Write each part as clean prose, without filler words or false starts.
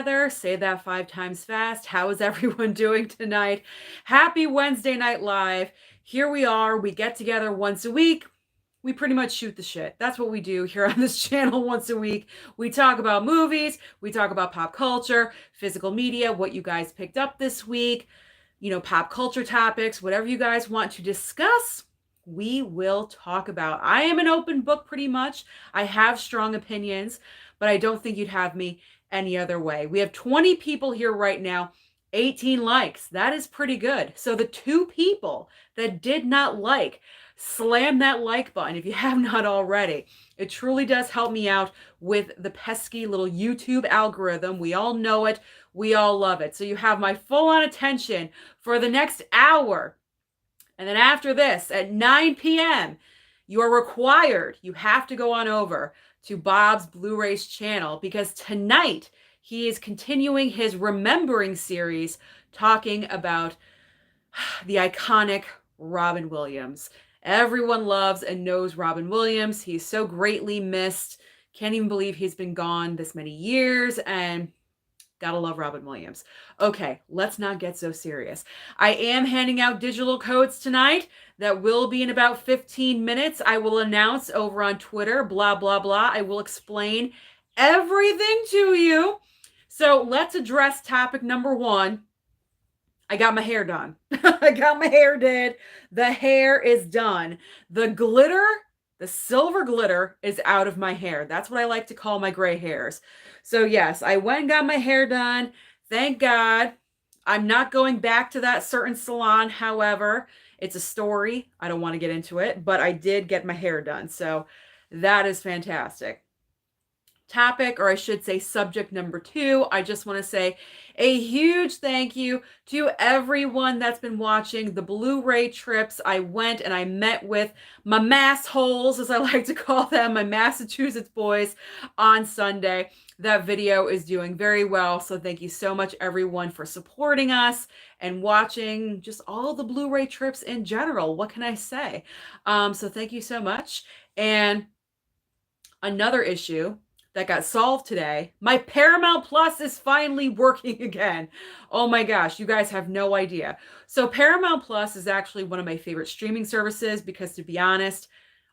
Say that 5 times fast. How is everyone doing tonight? Happy Wednesday Night Live. Here we are. We get together once a week. We pretty much shoot the shit. That's what we do here on this channel once a week. We talk about movies, we talk about pop culture, physical media, what you guys picked up this week, pop culture topics, whatever you guys want to discuss, we will talk about. I am an open book pretty much. I have strong opinions, but I don't think you'd have me any other way. We have 20 people here right now, 18 likes. That is pretty good. So the 2 people that did not like, slam that like button if you have not already. It truly does help me out with the pesky little YouTube algorithm. We all know it. We all love it. So you have my full-on attention for the next hour. And then after this, at 9 p.m., you are required, you have to go on over to Bob's Blu-rays channel, because tonight he is continuing his Remembering series talking about the iconic Robin Williams. Everyone loves and knows Robin Williams. He's so greatly missed. Can't even believe he's been gone this many years, and gotta love Robin Williams. Okay, let's not get so serious. I am handing out digital codes tonight. That will be in about 15 minutes. I will announce over on Twitter, blah, blah, blah. I will explain everything to you. So let's address topic number 1. I got my hair done. I got my hair did. The hair is done. The glitter, the silver glitter is out of my hair. That's what I like to call my gray hairs. So yes, I went and got my hair done. Thank God. I'm not going back to that certain salon. However, it's a story. I don't want to get into it, but I did get my hair done. So that is fantastic. Topic, or I should say subject number 2, I just want to say a huge thank you to everyone that's been watching the Blu-ray trips. I went and I met with my massholes, as I like to call them, my Massachusetts boys, on Sunday. That video is doing very well, so thank you so much everyone for supporting us and watching just all the Blu-ray trips in general. What can I say? So thank you so much. And another issue that got solved today, my Paramount Plus is finally working again. Oh my gosh, you guys have no idea. So Paramount Plus is actually one of my favorite streaming services, because to be honest,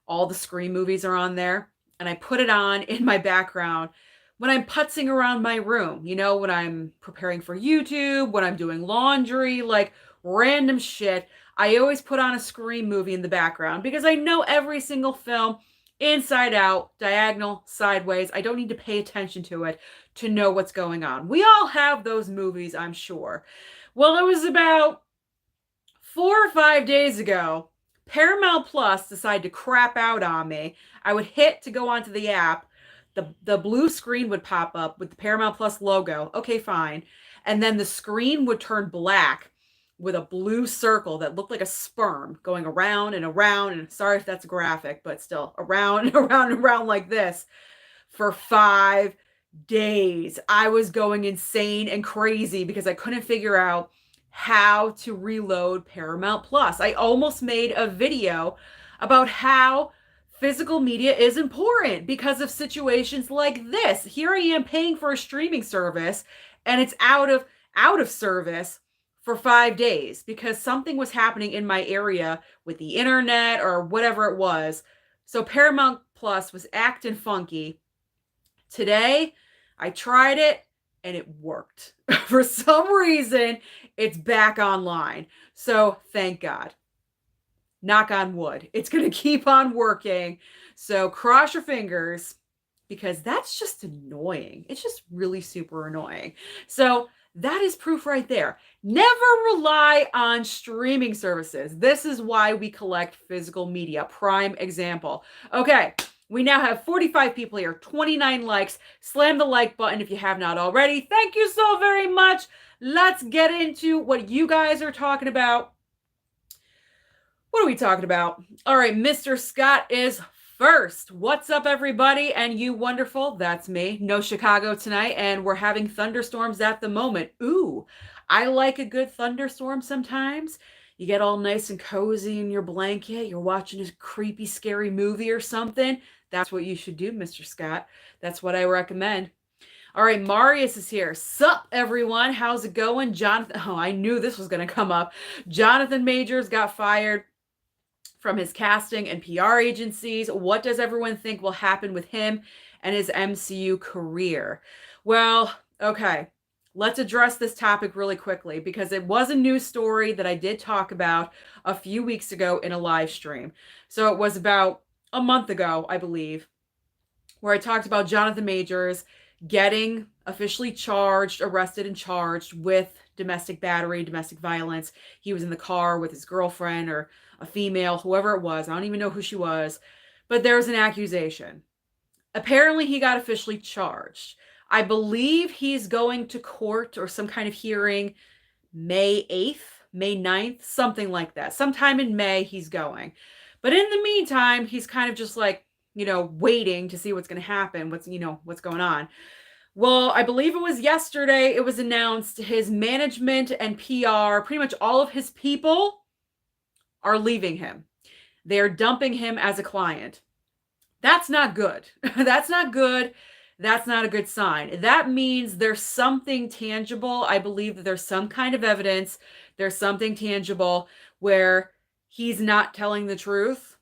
all the Scream movies are on there, and I put it on in my background when I'm putzing around my room, when I'm preparing for YouTube, when I'm doing laundry, like random shit. I always put on a Scream movie in the background because I know every single film inside out, diagonal, sideways. I don't need to pay attention to it to know what's going on. We all have those movies, I'm sure. Well, it was about 4 or 5 days ago, Paramount Plus decided to crap out on me. I would hit to go onto the app. The blue screen would pop up with the Paramount Plus logo. Okay, fine. And then the screen would turn black with a blue circle that looked like a sperm going around and around, and sorry if that's graphic, but still around and around and around like this for 5 days. I was going insane and crazy because I couldn't figure out how to reload Paramount Plus. I almost made a video about how physical media is important because of situations like this. Here I am paying for a streaming service, and it's out of service for 5 days because something was happening in my area with the internet or whatever it was. So Paramount Plus was acting funky. Today, I tried it and it worked. For some reason, it's back online. So thank God. Knock on wood. It's going to keep on working. So cross your fingers, because that's just annoying. It's just really super annoying. So that is proof right there. Never rely on streaming services. This is why we collect physical media. Prime example. Okay, we now have 45 people here, 29 likes. Slam the like button if you have not already. Thank you so very much. Let's get into what you guys are talking about. What are we talking about? All right, Mr. Scott is first. What's up, everybody? And you wonderful. That's me. No Chicago tonight, and we're having thunderstorms at the moment. Ooh, I like a good thunderstorm sometimes. You get all nice and cozy in your blanket. You're watching a creepy, scary movie or something. That's what you should do, Mr. Scott. That's what I recommend. All right, Marius is here. Sup, everyone? How's it going? Jonathan, oh, I knew this was going to come up. Jonathan Majors got fired from his casting and PR agencies. What does everyone think will happen with him and his MCU career? Well, okay, let's address this topic really quickly because it was a news story that I did talk about a few weeks ago in a live stream. So it was about a month ago, I believe, where I talked about Jonathan Majors getting officially arrested and charged with domestic battery, domestic violence. He was in the car with his girlfriend or a female, whoever it was. I don't even know who she was, but there's an accusation. Apparently, he got officially charged. I believe he's going to court or some kind of hearing May 8th, May 9th, something like that. Sometime in May, he's going. But in the meantime, he's kind of just like, waiting to see what's going to happen, what's going on. Well, I believe it was yesterday, it was announced his management and PR, pretty much all of his people are leaving him. They're dumping him as a client. That's not good. That's not good. That's not a good sign. That means there's something tangible. I believe that there's some kind of evidence. There's something tangible where he's not telling the truth.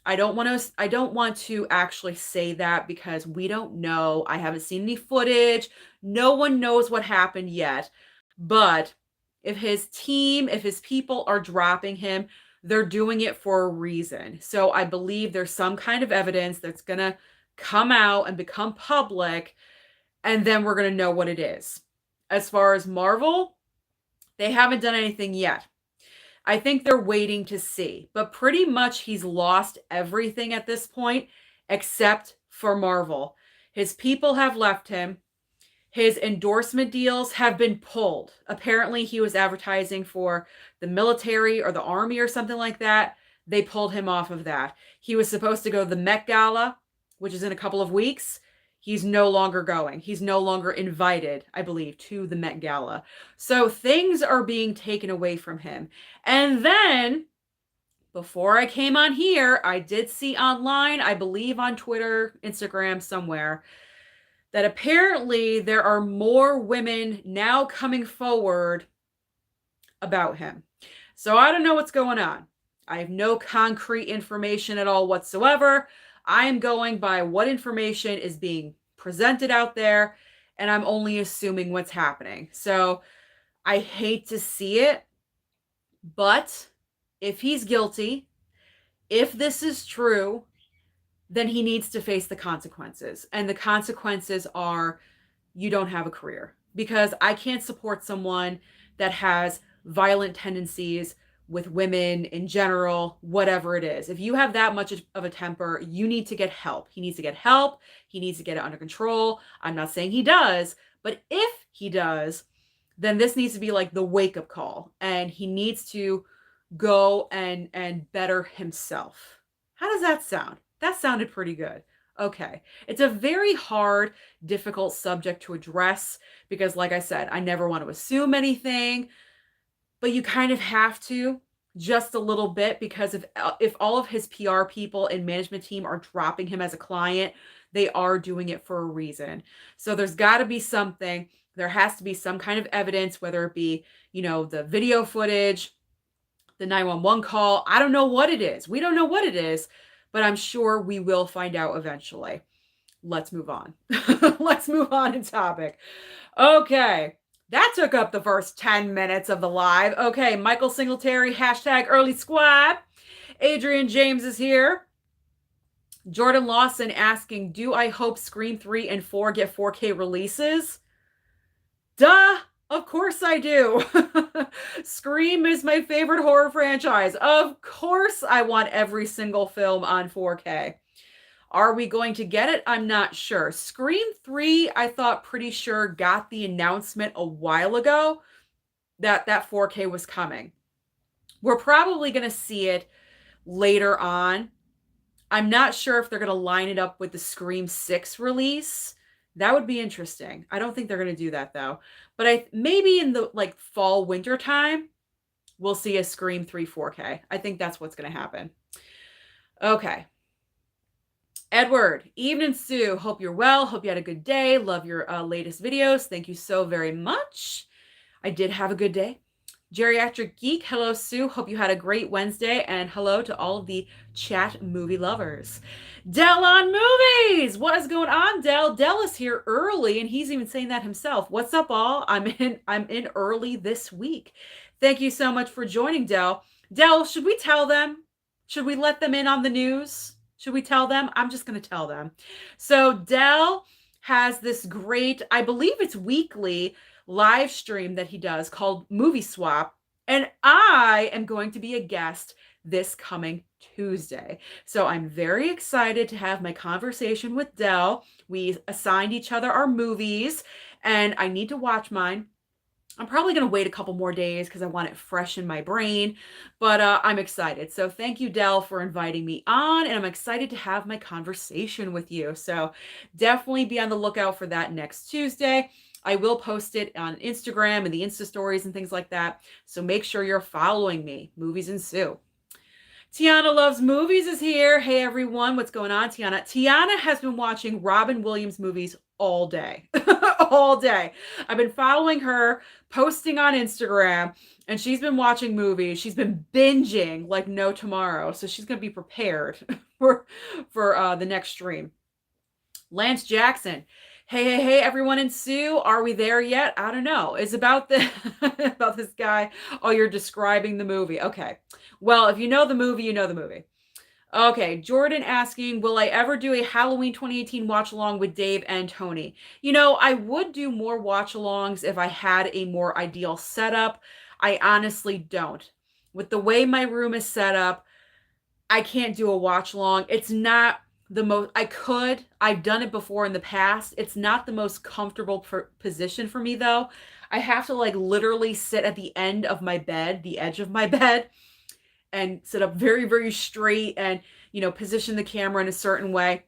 I don't want to actually say that because we don't know. I haven't seen any footage. No one knows what happened yet. But if his team, if his people are dropping him, they're doing it for a reason. So I believe there's some kind of evidence that's going to come out and become public, and then we're going to know what it is. As far as Marvel, they haven't done anything yet. I think they're waiting to see, but pretty much he's lost everything at this point except for Marvel. His people have left him. His endorsement deals have been pulled. Apparently, he was advertising for the military or the army or something like that. They pulled him off of that. He was supposed to go to the Met Gala, which is in a couple of weeks. He's no longer going. He's no longer invited, I believe, to the Met Gala. So things are being taken away from him. And then, before I came on here, I did see online, I believe on Twitter, Instagram, somewhere, that apparently there are more women now coming forward about him. So I don't know what's going on. I have no concrete information at all whatsoever. I'm going by what information is being presented out there, and I'm only assuming what's happening. So I hate to see it, but if he's guilty, if this is true, then he needs to face the consequences. And the consequences are you don't have a career, because I can't support someone that has violent tendencies with women in general, whatever it is. If you have that much of a temper, you need to get help. He needs to get help. He needs to get it under control. I'm not saying he does, but if he does, then this needs to be like the wake-up call, and he needs to go and better himself. How does that sound? That sounded pretty good. Okay. It's a very hard, difficult subject to address because, like I said, I never want to assume anything, but you kind of have to just a little bit, because if all of his PR people and management team are dropping him as a client, they are doing it for a reason. So there's got to be something. There has to be some kind of evidence, whether it be, the video footage, the 911 call. I don't know what it is. We don't know what it is, but I'm sure we will find out eventually. Let's move on. Let's move on in topic. Okay. That took up the first 10 minutes of the live. Okay, Michael Singletary, #early squad. Adrian James is here. Jordan Lawson asking, do I hope Scream 3 and 4 get 4K releases? Duh! Of course I do. Scream is my favorite horror franchise. Of course I want every single film on 4K. Are we going to get it? I'm not sure. Scream 3, I thought pretty sure got the announcement a while ago that 4K was coming. We're probably going to see it later on. I'm not sure if they're going to line it up with the Scream 6 release. That would be interesting. I don't think they're going to do that though. But maybe in the fall winter time, we'll see a Scream 3 4K. I think that's what's going to happen. Okay. Edward, evening Sue. Hope you're well. Hope you had a good day. Love your latest videos. Thank you so very much. I did have a good day. Geriatric Geek, hello Sue. Hope you had a great Wednesday, and hello to all of the chat movie lovers. Dell on movies. What is going on, Dell? Dell is here early, and he's even saying that himself. What's up, all? I'm in early this week. Thank you so much for joining, Dell. Dell, should we tell them? Should we let them in on the news? Should we tell them? I'm just going to tell them. So Dell has this great, I believe it's weekly, live stream that he does called Movie Swap. And I am going to be a guest this coming Tuesday. So I'm very excited to have my conversation with Dell. We assigned each other our movies, and I need to watch mine. I'm probably going to wait a couple more days because I want it fresh in my brain, but I'm excited. So thank you, Dell, for inviting me on, and I'm excited to have my conversation with you. So definitely be on the lookout for that next Tuesday. I will post it on Instagram and the Insta stories and things like that. So make sure you're following me, Movies and Sue. Tiana Loves Movies is here. Hey, everyone. What's going on, Tiana? Tiana has been watching Robin Williams movies all day. All day. I've been following her, posting on Instagram, and she's been watching movies. She's been binging like no tomorrow. So she's going to be prepared for the next stream. Lance Jackson. Hey, everyone in Sue. Are we there yet? I don't know. It's about about this guy. Oh, you're describing the movie. Okay. Well, if you know the movie, you know the movie. Okay, Jordan asking, will I ever do a Halloween 2018 watch along with Dave and Tony? You know, I would do more watch alongs if I had a more ideal setup. I honestly don't. With the way my room is set up, I can't do a watch along. It's not the most, I've done it before in the past. It's not the most comfortable position for me though. I have to like literally sit at the end of my bed, the edge of my bed, and sit up very, very straight and, you know, position the camera in a certain way.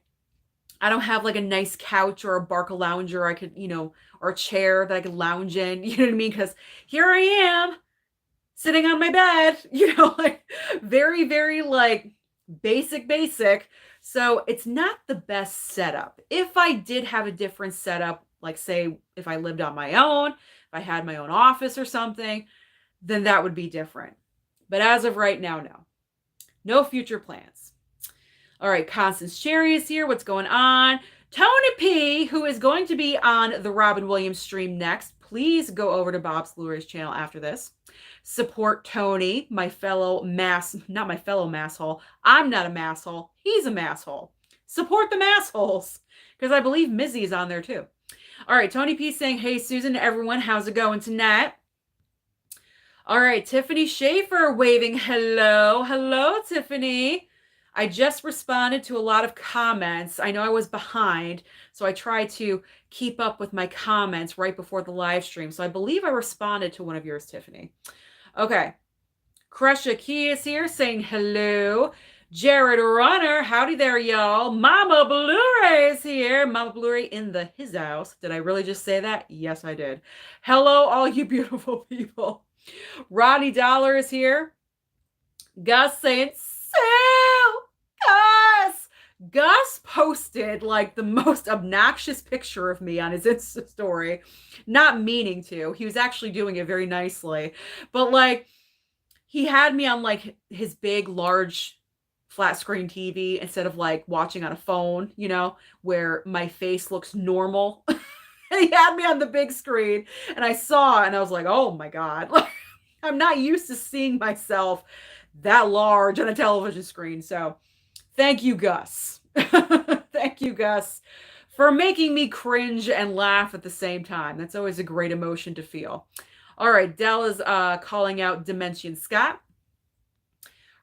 I don't have like a nice couch or a Barca lounger I could, you know, or a chair that I could lounge in, you know what I mean? Because here I am sitting on my bed, you know, like very, very like basic. So it's not the best setup. If I did have a different setup, like say if I lived on my own, if I had my own office or something, then that would be different. But as of right now, no. No future plans. All right, Constance Cherry is here. What's going on? Tony P, who is going to be on the Robin Williams stream next. Please go over to Bob's Blu-rays channel after this. Support Tony, my fellow not my fellow masshole. I'm not a masshole. He's a masshole. Support the massholes. Because I believe Mizzy is on there too. All right, Tony P saying, hey, Susan, everyone, how's it going tonight? All right, Tiffany Schaefer waving hello. Hello, Tiffany. I just responded to a lot of comments. I know I was behind, so I tried to keep up with my comments right before the live stream. So I believe I responded to one of yours, Tiffany. Okay. Crusha Key is here saying hello. Jared Runner, howdy there, y'all. Mama Blu-ray is here. Mama Blu-ray in his house. Did I really just say that? Yes, I did. Hello, all you beautiful people. Rodney Dollar is here. Gus saying, Sue! Gus posted like the most obnoxious picture of me on his Insta story. Not meaning to. He was actually doing it very nicely. But like, he had me on like his big, large flat screen TV instead of like watching on a phone, you know, where my face looks normal. He had me on the big screen and I saw and I was like, oh my God. I'm not used to seeing myself that large on a television screen. So thank you, Gus. Thank you, Gus, for making me cringe and laugh at the same time. That's always a great emotion to feel. All right, Dell is calling out Dimension Scott.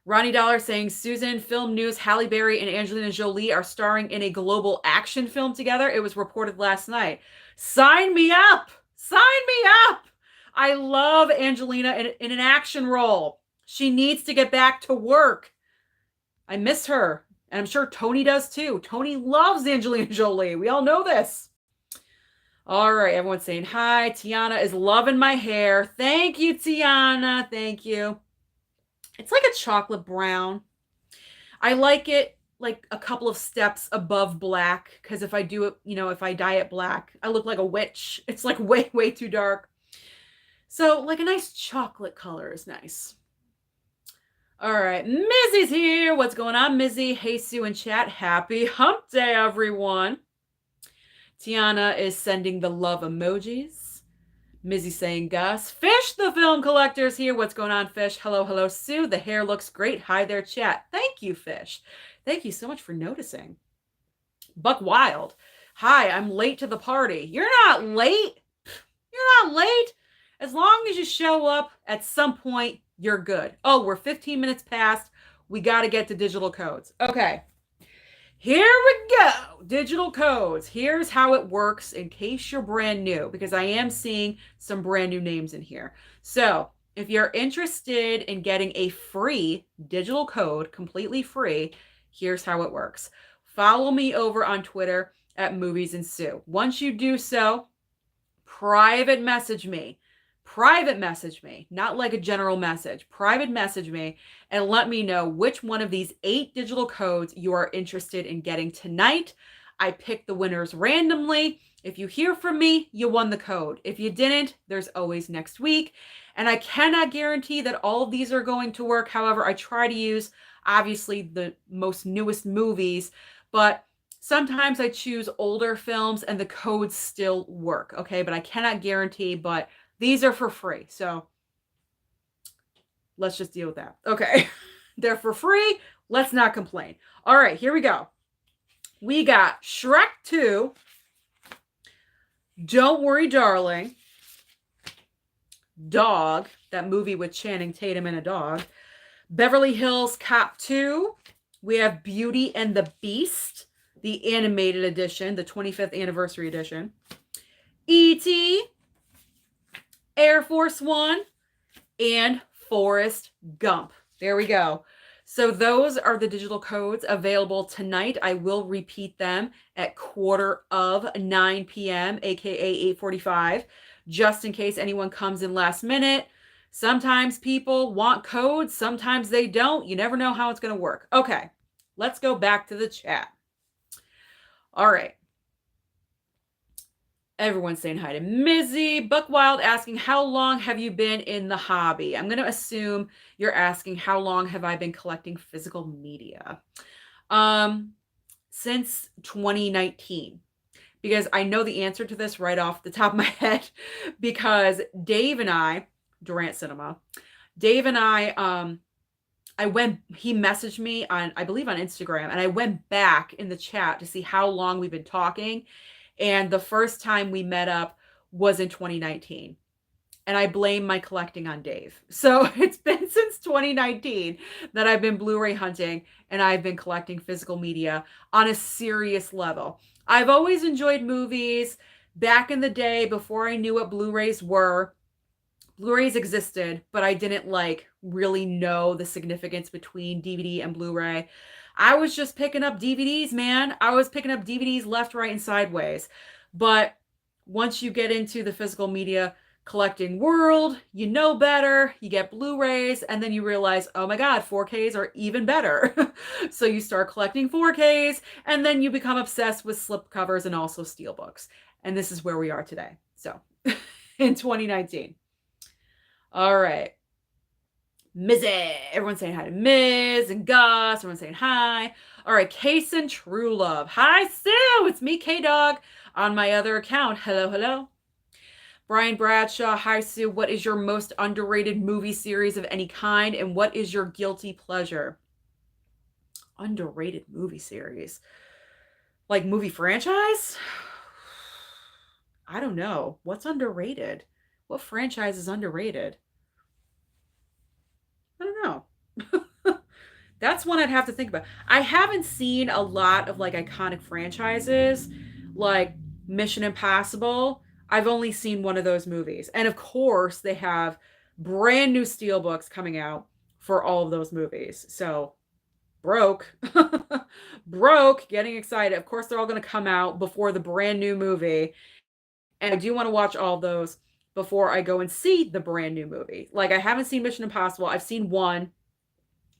Ronnie Dollar saying, Susan, film news, Halle Berry and Angelina Jolie are starring in a global action film together. It was reported last night. Sign me up. Sign me up. I love Angelina in an action role. She needs to get back to work. I miss her. And I'm sure Tony does too. Tony loves Angelina Jolie. We all know this. All right, everyone's saying hi. Tiana is loving my hair. Thank you, Tiana. Thank you. It's like a chocolate brown. I like it like a couple of steps above black, because if I do it, if I dye it black, I look like a witch. It's like way, way too dark. So like a nice chocolate color is nice. All right, Mizzy's here. What's going on, Mizzy? Hey, Sue in chat. Happy hump day, everyone. Tiana is sending the love emojis. Mizzy saying Gus. Fish the film collector's here. What's going on, Fish? Hello, hello, Sue. The hair looks great. Hi there, chat. Thank you, Fish. Thank you so much for noticing. Buck Wild. Hi, I'm late to the party. You're not late. You're not late. As long as you show up at some point, you're good. Oh, we're 15 minutes past. We got to get to digital codes. Okay. Here we go. Digital codes. Here's how it works in case you're brand new, because I am seeing some brand new names in here. So if you're interested in getting a free digital code, completely free, here's how it works. Follow me over on Twitter at Movies&Sue. Once you do so, private message me. Private message me, not like a general message. Private message me and let me know which one of these 8 digital codes you are interested in getting tonight. I pick the winners randomly. If you hear from me, you won the code. If you didn't, there's always next week. And I cannot guarantee that all of these are going to work. However, I try to use, obviously, the most newest movies, but sometimes I choose older films and the codes still work, okay? But I cannot guarantee, but these are for free, so let's just deal with that. Okay, they're for free. Let's not complain. All right, here we go. We got Shrek 2, Don't Worry, Darling, Dog, that movie with Channing Tatum and a dog, Beverly Hills Cop 2. We have Beauty and the Beast, the animated edition, the 25th anniversary edition, E.T., Air Force One, and Forrest Gump. There we go. So those are the digital codes available tonight. I will repeat them at 9:15 p.m., aka 8:45, just in case anyone comes in last minute. Sometimes people want codes, sometimes they don't. You never know how it's going to work. Okay, let's go back to the chat. All right. Everyone's saying hi to Mizzy. Buckwild asking, how long have you been in the hobby? I'm going to assume you're asking, how long have I been collecting physical media? Since 2019. Because I know the answer to this right off the top of my head. Because Dave and I, Durant Cinema, Dave and I he messaged me on, I believe on Instagram, and I went back in the chat to see how long we've been talking. And the first time we met up was in 2019. And I blame my collecting on Dave. So it's been since 2019 that I've been Blu-ray hunting and I've been collecting physical media on a serious level. I've always enjoyed movies. Back in the day, before I knew what Blu-rays were, Blu-rays existed, but I didn't really know the significance between DVD and Blu-ray. I was just picking up DVDs, man. I was picking up DVDs left, right, and sideways. But once you get into the physical media collecting world, you know better, you get Blu-rays, and then you realize, oh my God, 4Ks are even better. So you start collecting 4Ks, and then you become obsessed with slipcovers and also steelbooks. And this is where we are today. So in 2019. All right. Mizzy. Everyone's saying hi to Miz and Gus. Everyone's saying hi. All right. Case and True Love. Hi, Sue. It's me, K-Dog, on my other account. Hello, hello. Brian Bradshaw. Hi, Sue. What is your most underrated movie series of any kind? And what is your guilty pleasure? Underrated movie series. Like movie franchise? I don't know. What's underrated? What franchise is underrated? I don't know. That's one I'd have to think about. I haven't seen a lot of iconic franchises like Mission Impossible. I've only seen one of those movies. And of course, they have brand new steelbooks coming out for all of those movies. So broke, getting excited. Of course, they're all going to come out before the brand new movie. And I do want to watch all of those before I go and see the brand new movie. I haven't seen Mission Impossible. I've seen one.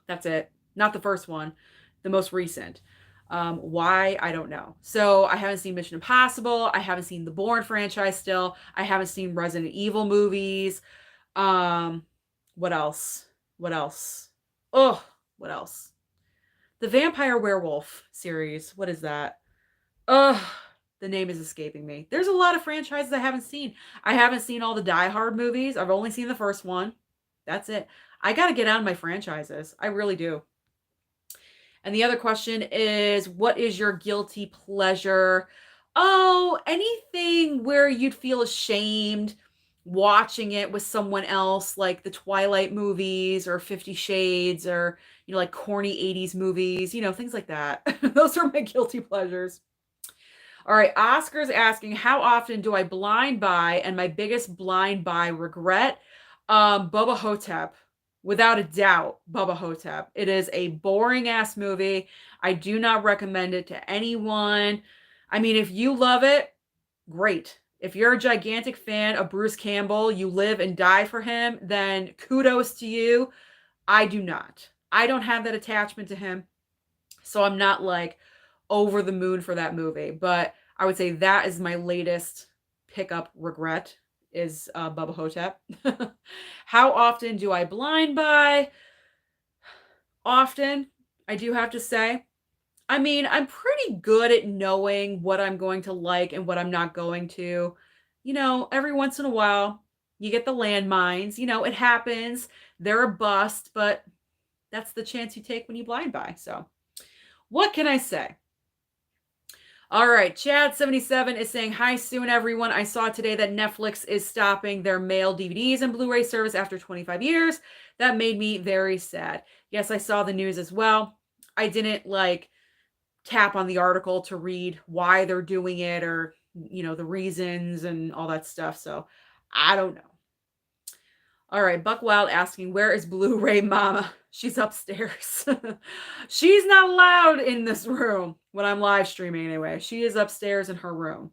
That's it. Not the first one. the most recent. Why? I don't know. So I haven't seen Mission Impossible. I haven't seen the Bourne franchise still. I haven't seen Resident Evil movies. Um, what else? What else? Oh, what else? The Vampire Werewolf series. What is that? Ugh, the name is escaping me. There's a lot of franchises I haven't seen. I haven't seen all the Die Hard movies. I've only seen the first one. That's it. I got to get out of my franchises. I really do. And the other question is, what is your guilty pleasure? Oh, anything where you'd feel ashamed watching it with someone else, like the Twilight movies or 50 Shades or, like corny 80s movies, things like that. Those are my guilty pleasures. All right, Oscar's asking, how often do I blind buy? And my biggest blind buy regret, Bubba Hotep. Without a doubt, Bubba Hotep. It is a boring ass movie. I do not recommend it to anyone. I mean, if you love it, great. If you're a gigantic fan of Bruce Campbell, you live and die for him, then kudos to you. I do not. I don't have that attachment to him. So I'm not like over the moon for that movie. But I would say that is my latest pickup regret is Bubba Hotep. How often do I blind buy? Often, I do have to say. I mean, I'm pretty good at knowing what I'm going to like and what I'm not going to. Every once in a while, you get the landmines. It happens. They're a bust, but that's the chance you take when you blind buy. So, what can I say? All right, Chad77 is saying, hi, Sue and everyone. I saw today that Netflix is stopping their mail DVDs and Blu-ray service after 25 years. That made me very sad. Yes, I saw the news as well. I didn't tap on the article to read why they're doing it or, the reasons and all that stuff. So I don't know. All right, Buck Wild asking, where is Blu-ray Mama? She's upstairs. She's not allowed in this room when I'm live streaming anyway. She is upstairs in her room.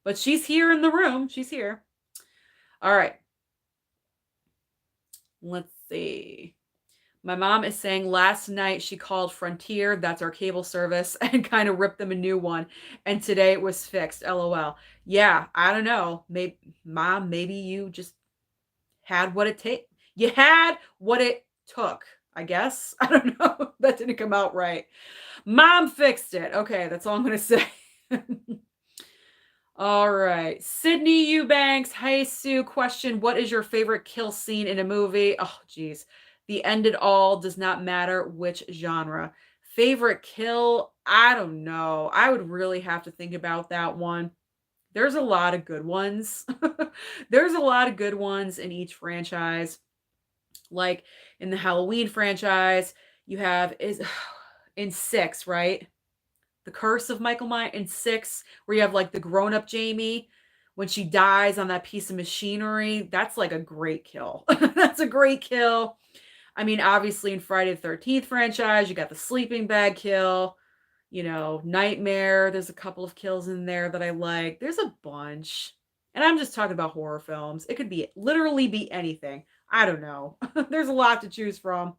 But she's here in the room. She's here. All right. Let's see. My mom is saying last night she called Frontier, that's our cable service, and kind of ripped them a new one. And today it was fixed. LOL. Yeah, I don't know. Mom, maybe you just had what it take. You had what it took, I guess. I don't know. That didn't come out right. Mom fixed it. Okay, that's all I'm going to say. All right. Sydney Eubanks. Hey, Sue. Question. What is your favorite kill scene in a movie? Oh, geez. The end it all does not matter which genre. Favorite kill? I don't know. I would really have to think about that one. There's a lot of good ones. There's a lot of good ones in each franchise. Like in the Halloween franchise, you have in 6, right? The Curse of Michael Myers in 6, where you have the grown-up Jamie when she dies on that piece of machinery. That's a great kill. That's a great kill. I mean, obviously in Friday the 13th franchise, you got the sleeping bag kill. Nightmare. There's a couple of kills in there that I like. There's a bunch. And I'm just talking about horror films. It could literally be anything. I don't know. There's a lot to choose from.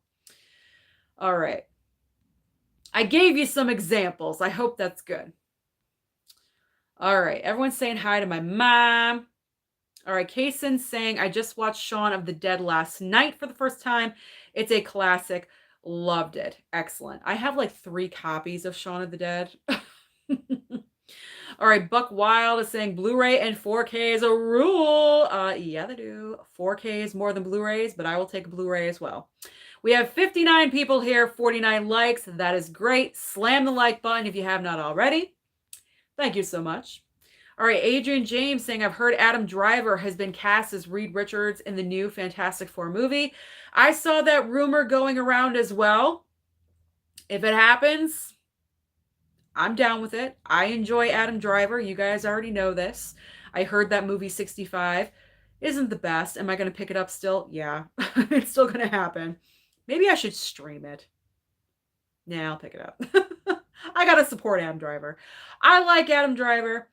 All right. I gave you some examples. I hope that's good. All right. Everyone's saying hi to my mom. All right. Kaysen saying, I just watched Shaun of the Dead last night for the first time. It's a classic. Loved it. Excellent. I have 3 copies of Shaun of the Dead. All right. Buck Wild is saying Blu-ray and 4K is a rule. Yeah, they do. 4K is more than Blu-rays, but I will take a Blu-ray as well. We have 59 people here, 49 likes. That is great. Slam the like button if you have not already. Thank you so much. All right, Adrian James saying, I've heard Adam Driver has been cast as Reed Richards in the new Fantastic Four movie. I saw that rumor going around as well. If it happens, I'm down with it. I enjoy Adam Driver. You guys already know this. I heard that movie 65 isn't the best. Am I going to pick it up still? Yeah, it's still going to happen. Maybe I should stream it. Yeah, I'll pick it up. I got to support Adam Driver. I like Adam Driver.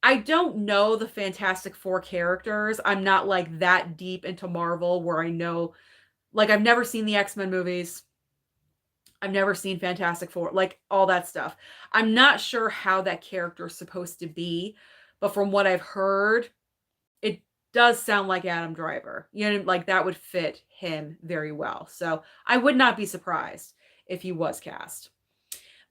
I don't know the Fantastic Four characters. I'm not that deep into Marvel where I know, I've never seen the X-Men movies. I've never seen Fantastic Four, like all that stuff. I'm not sure how that character is supposed to be, but from what I've heard, it does sound like Adam Driver. You know, like that would fit him very well. So I would not be surprised if he was cast.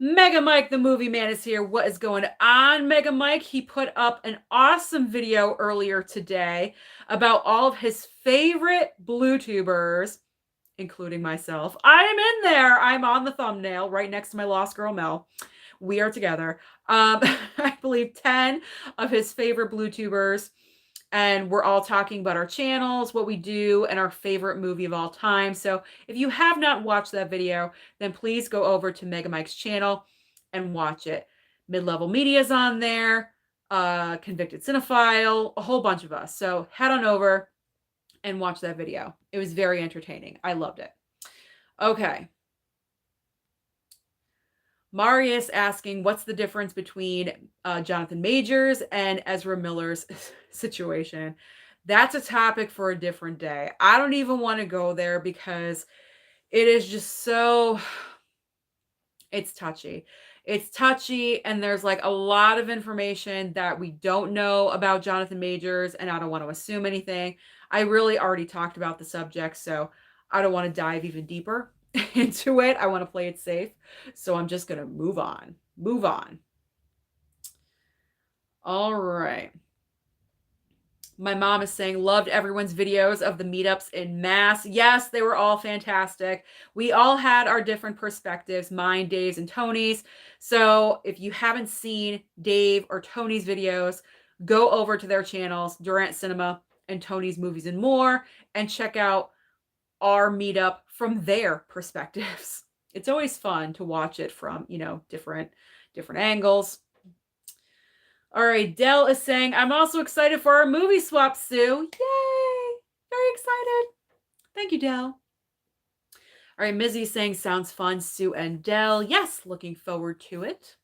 Mega Mike, the movie man, is here. What is going on, Mega Mike? He put up an awesome video earlier today about all of his favorite blue tubers, including myself. I am in there. I'm on the thumbnail right next to my Lost Girl Mel. We are together. I believe 10 of his favorite blue tubers. And we're all talking about our channels, what we do, and our favorite movie of all time. So if you have not watched that video, then please go over to Mega Mike's channel and watch it. Mid-Level Media's on there, Convicted Cinephile, a whole bunch of us. So head on over and watch that video. It was very entertaining. I loved it. Okay. Marius asking, what's the difference between Jonathan Majors and Ezra Miller's situation? That's a topic for a different day. I don't even want to go there because it is just so, it's touchy. It's touchy, and there's like a lot of information that we don't know about Jonathan Majors, and I don't want to assume anything. I really already talked about the subject, so I don't want to dive even deeper into it. I want to play it safe. So I'm just going to move on. Move on. All right. My mom is saying, loved everyone's videos of the meetups in mass. Yes, they were all fantastic. We all had our different perspectives, mine, Dave's, and Tony's. So if you haven't seen Dave or Tony's videos, go over to their channels, Durant Cinema and Tony's Movies and More, and check out our meetup from their perspectives. It's always fun to watch it from, different angles. All right, Dell is saying, I'm also excited for our movie swap, Sue. Yay! Very excited. Thank you, Dell. All right, Mizzy saying, sounds fun, Sue and Dell. Yes, looking forward to it.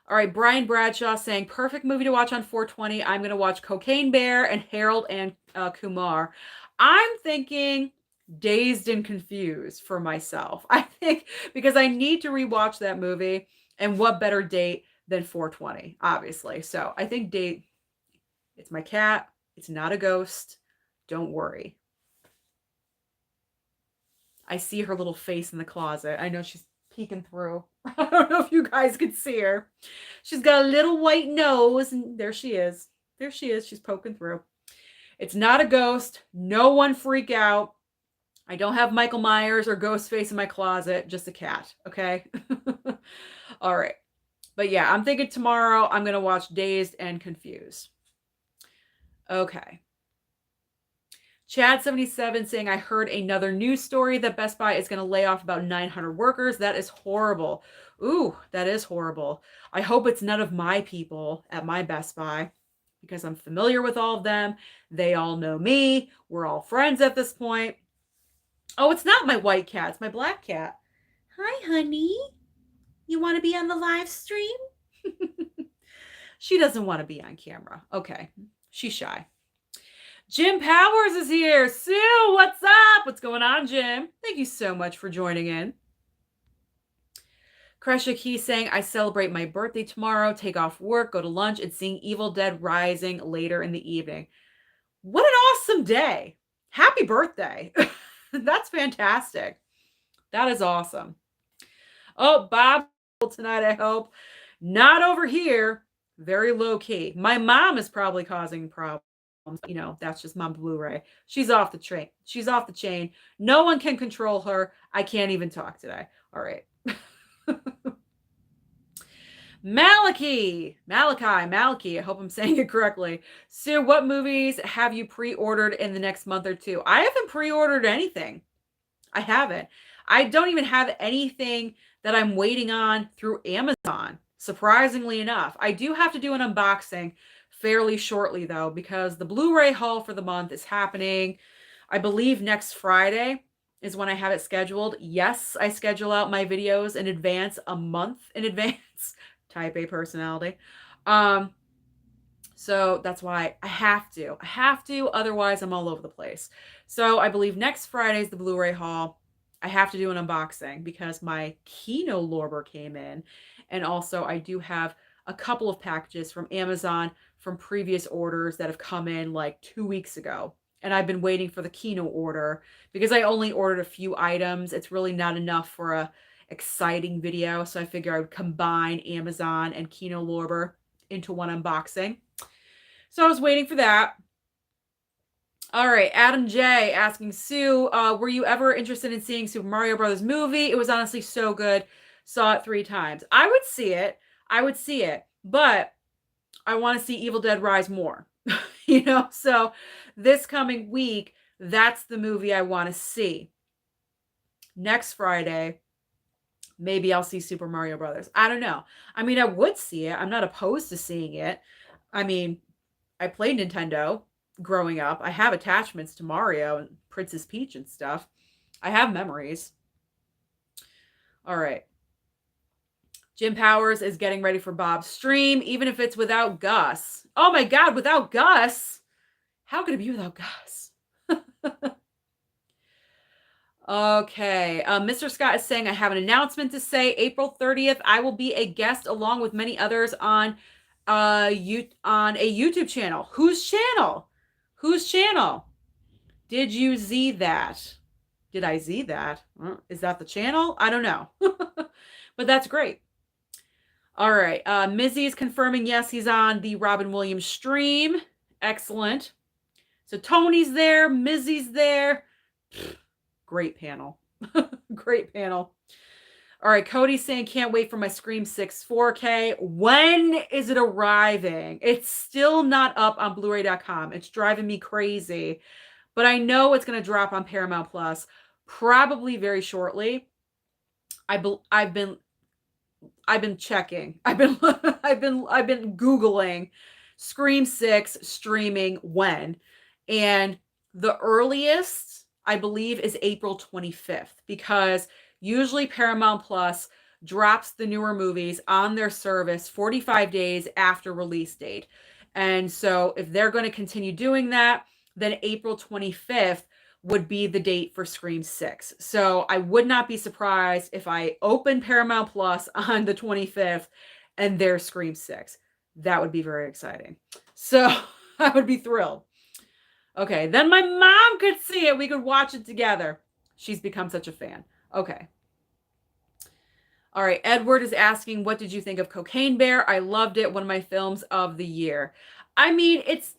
All right, Brian Bradshaw saying, perfect movie to watch on 420. I'm going to watch Cocaine Bear and Harold and Kumar. I'm thinking Dazed and Confused for myself. I think because I need to rewatch that movie, and what better date than 420, obviously. So I think date, it's my cat. It's not a ghost. Don't worry. I see her little face in the closet. I know she's peeking through. I don't know if you guys could see her. She's got a little white nose, and there she is. There she is. She's poking through. It's not a ghost. No one freak out. I don't have Michael Myers or Ghostface in my closet. Just a cat. Okay. All right. But yeah, I'm thinking tomorrow I'm going to watch Dazed and Confused. Okay. Chad77 saying, I heard another news story that Best Buy is going to lay off about 900 workers. That is horrible. Ooh, that is horrible. I hope it's none of my people at my Best Buy because I'm familiar with all of them. They all know me. We're all friends at this point. Oh, it's not my white cat. It's my black cat. Hi, honey. You want to be on the live stream? She doesn't want to be on camera. Okay. She's shy. Jim Powers is here. Sue, what's up? What's going on, Jim? Thank you so much for joining in. Kresha Key saying, I celebrate my birthday tomorrow, take off work, go to lunch, and seeing Evil Dead Rising later in the evening. What an awesome day. Happy birthday. That's fantastic. That is awesome. Oh, Bob tonight, I hope. Not over here. Very low key. My mom is probably causing problems. That's just Mom Blu-ray. She's off the train. She's off the chain. No one can control her. I can't even talk today. All right. Malachi. I hope I'm saying it correctly. Sue, what movies have you pre-ordered in the next month or two? I haven't pre-ordered anything. I haven't. I don't even have anything that I'm waiting on through Amazon, surprisingly enough. I do have to do an unboxing fairly shortly, though, because the Blu-ray haul for the month is happening, I believe, next Friday is when I have it scheduled. Yes, I schedule out my videos in advance, a month in advance. Type A personality. So that's why I have to. Otherwise, I'm all over the place. So I believe next Friday is the Blu-ray haul. I have to do an unboxing because my Kino Lorber came in. And also I do have a couple of packages from Amazon from previous orders that have come in like 2 weeks ago. And I've been waiting for the Kino order because I only ordered a few items. It's really not enough for a exciting video. So I figure I would combine Amazon and Kino Lorber into one unboxing. So I was waiting for that. All right, Adam J asking Sue, were you ever interested in seeing Super Mario Brothers movie? It was honestly so good. Saw it 3 times. I would see it. I would see it, but I want to see Evil Dead Rise more. You know, so this coming week, that's the movie I want to see. Next Friday, maybe I'll see Super Mario Brothers. I don't know. I mean, I would see it. I'm not opposed to seeing it. I mean, I played Nintendo growing up. I have attachments to Mario and Princess Peach and stuff. I have memories. All right. Jim Powers is getting ready for Bob's stream, even if it's without Gus. Oh my God, without Gus? How could it be without Gus? Okay. Mr. Scott is saying, I have an announcement to say. April 30th, I will be a guest along with many others on a YouTube channel. Whose channel? Whose channel? Did you see that? Did I see that? Is that the channel? I don't know. But that's great. All right. Mizzy is confirming, yes, he's on the Robin Williams stream. Excellent. So Tony's there. Mizzy's there. Great panel. Great panel. All right. Cody's saying, can't wait for my Scream 6 4K. When is it arriving? It's still not up on Blu-ray.com. It's driving me crazy. But I know it's going to drop on Paramount Plus probably very shortly. I've been checking. I've been Googling Scream 6 streaming when. And the earliest, I believe, is April 25th, because usually Paramount Plus drops the newer movies on their service 45 days after release date. And so if they're going to continue doing that, then April 25th would be the date for Scream 6. So I would not be surprised if I open Paramount Plus on the 25th and there's Scream 6. That would be very exciting. So I would be thrilled. Okay, then my mom could see it. We could watch it together. She's become such a fan. Okay. All right, Edward is asking, what did you think of Cocaine Bear? I loved it. One of my films of the year. I mean, it's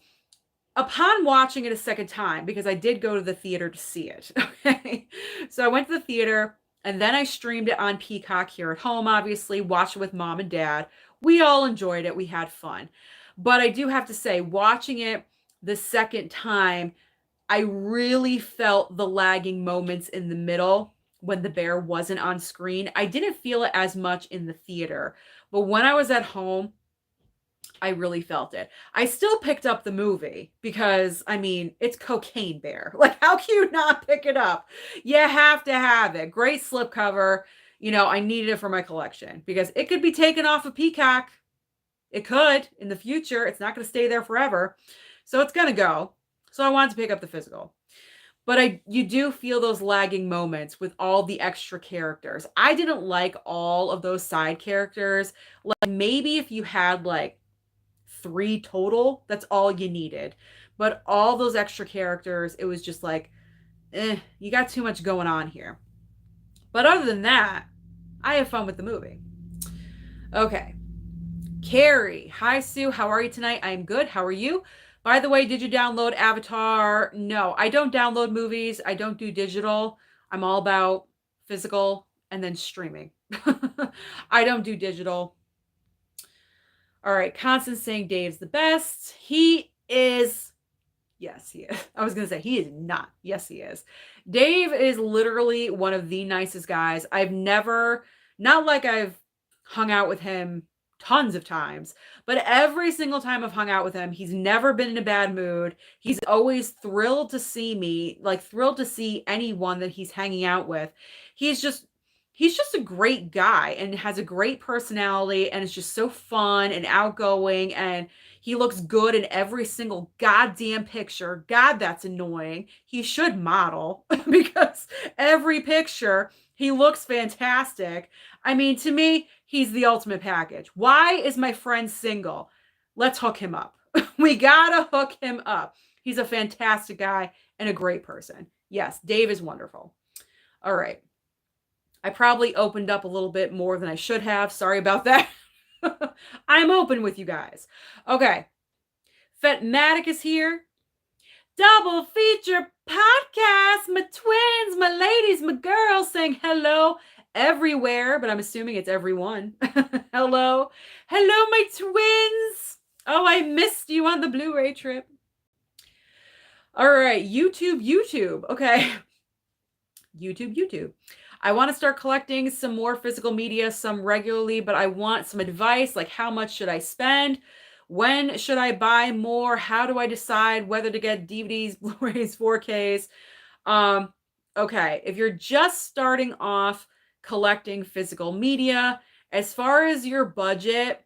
upon watching it a second time, because I did go to the theater to see it. Okay. So I went to the theater and then I streamed it on Peacock here at home, obviously, watched it with mom and dad. We all enjoyed it. We had fun. But I do have to say, watching it the second time, I really felt the lagging moments in the middle when the bear wasn't on screen. I didn't feel it as much in the theater, but when I was at home, I really felt it. I still picked up the movie because, I mean, it's Cocaine Bear. Like, how can you not pick it up? You have to have it. Great slipcover. You know, I needed it for my collection because it could be taken off of Peacock. It could in the future. It's not going to stay there forever. So it's going to go. So I wanted to pick up the physical. But you do feel those lagging moments with all the extra characters. I didn't like all of those side characters. Like, maybe if you had like 3 total, that's all you needed. But all those extra characters, it was just like, you got too much going on here. But other than that, I have fun with the movie. Okay. Carrie, hi Sue, how are you tonight? I'm good. How are you? By the way, did you download Avatar? No, I don't download movies. I don't do digital. I'm all about physical and then streaming. I don't do digital. All right, Constance saying Dave's the best. He is. Yes, he is. I was going to say he is not. Yes, he is. Dave is literally one of the nicest guys. I've never, not like I've hung out with him tons of times, but every single time I've hung out with him, he's never been in a bad mood. He's always thrilled to see me, like thrilled to see anyone that he's hanging out with. He's he's just a great guy and has a great personality and is just so fun and outgoing, and he looks good in every single goddamn picture. God, that's annoying. He should model because every picture he looks fantastic. I mean, to me, he's the ultimate package. Why is my friend single? Let's hook him up. We gotta hook him up. He's a fantastic guy and a great person. Yes, Dave is wonderful. All right. I probably opened up a little bit more than I should have. Sorry about that. I'm open with you guys. Okay. Fetmatic is here. Double feature podcast. My twins, my ladies, my girls saying hello everywhere, but I'm assuming it's everyone. Hello. Hello, my twins. Oh, I missed you on the Blu-ray trip. All right. YouTube. Okay. YouTube. I want to start collecting some more physical media, some regularly, but I want some advice, like how much should I spend? When should I buy more? How do I decide whether to get DVDs, Blu-rays, 4Ks? Okay, if you're just starting off collecting physical media, as far as your budget,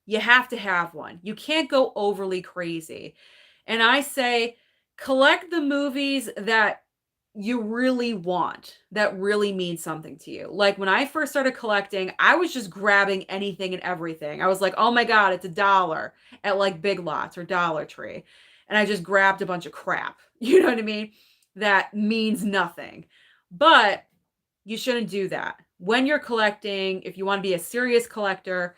you have to have one. You can't go overly crazy. And I say collect the movies that you really want, that really means something to you. Like when I first started collecting, I was just grabbing anything and everything. I was like, oh my God, it's $1 at like Big Lots or Dollar Tree. And I just grabbed a bunch of crap. You know what I mean? That means nothing. But you shouldn't do that. When you're collecting, if you want to be a serious collector,